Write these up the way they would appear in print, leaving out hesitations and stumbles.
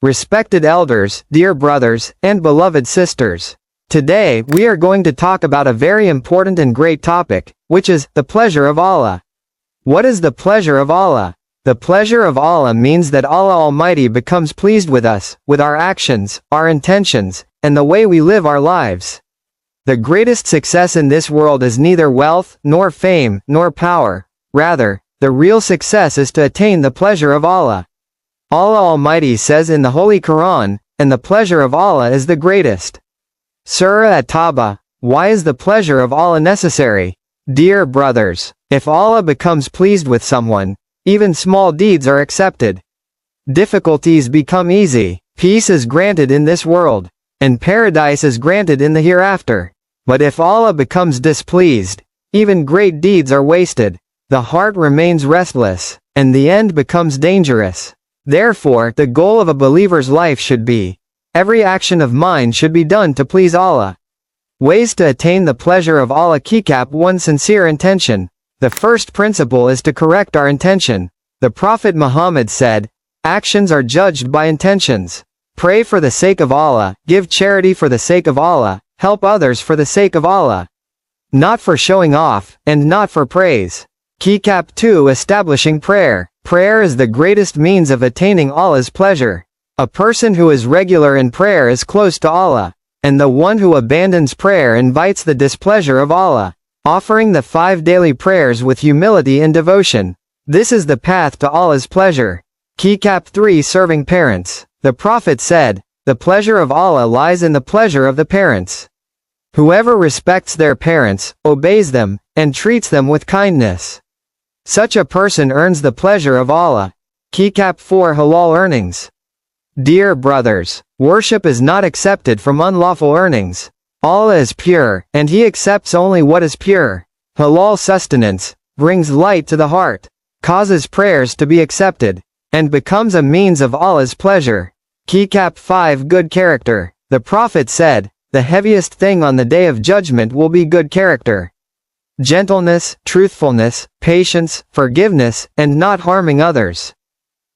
Respected elders, dear brothers, and beloved sisters. Today, we are going to talk about a very important and great topic, which is the pleasure of Allah. What is the pleasure of Allah? The pleasure of Allah means that Allah Almighty becomes pleased with us, with our actions, our intentions, and the way we live our lives. The greatest success in this world is neither wealth, nor fame, nor power. Rather, the real success is to attain the pleasure of Allah. Allah Almighty says in the Holy Quran, and the pleasure of Allah is the greatest. Surah At-Tawbah. Why is the pleasure of Allah necessary? Dear brothers, if Allah becomes pleased with someone, even small deeds are accepted. Difficulties become easy, peace is granted in this world, and paradise is granted in the hereafter. But if Allah becomes displeased, even great deeds are wasted, the heart remains restless, and the end becomes dangerous. Therefore, the goal of a believer's life should be, every action of mine should be done to please Allah. Ways to attain the pleasure of Allah. Key-cap 1. Sincere intention. The first principle is to correct our intention. The Prophet Muhammad said, actions are judged by intentions. Pray for the sake of Allah, give charity for the sake of Allah, help others for the sake of Allah. Not for showing off, and not for praise. Key-cap 2. Establishing prayer. Prayer is the greatest means of attaining Allah's pleasure. A person who is regular in prayer is close to Allah, and the one who abandons prayer invites the displeasure of Allah. Offering the 5 daily prayers with humility and devotion. This is the path to Allah's pleasure. Key-cap 3. Serving parents. The Prophet said, the pleasure of Allah lies in the pleasure of the parents. Whoever respects their parents, obeys them, and treats them with kindness, such a person earns the pleasure of Allah. Key-cap 4. Halal earnings. Dear brothers, worship is not accepted from unlawful earnings. Allah is pure, and He accepts only what is pure. Halal sustenance brings light to the heart, causes prayers to be accepted, and becomes a means of Allah's pleasure. Key-cap 5. Good character. The Prophet said, the heaviest thing on the day of judgment will be good character. Gentleness, truthfulness, patience, forgiveness, and not harming others.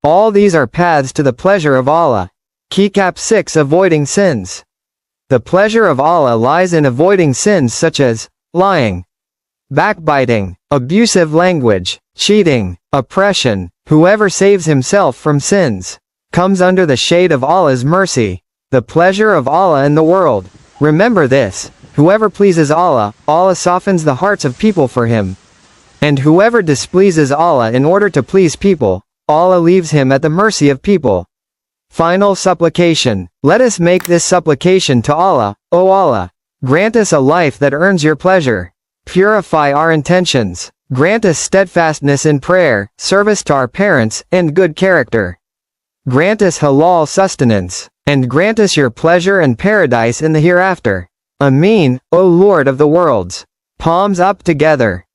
All these are paths to the pleasure of Allah. Key-cap 6. Avoiding sins. The pleasure of Allah lies in avoiding sins such as lying, backbiting, abusive language, cheating, oppression. Whoever saves himself from sins comes under the shade of Allah's mercy. The pleasure of Allah in the world. Remember this. Whoever pleases Allah, Allah softens the hearts of people for him. And whoever displeases Allah in order to please people, Allah leaves him at the mercy of people. Final supplication. Let us make this supplication to Allah. O Allah, grant us a life that earns your pleasure. Purify our intentions. Grant us steadfastness in prayer, service to our parents, and good character. Grant us halal sustenance, and grant us your pleasure and paradise in the hereafter. Ameen, O Lord of the worlds. Palms up together.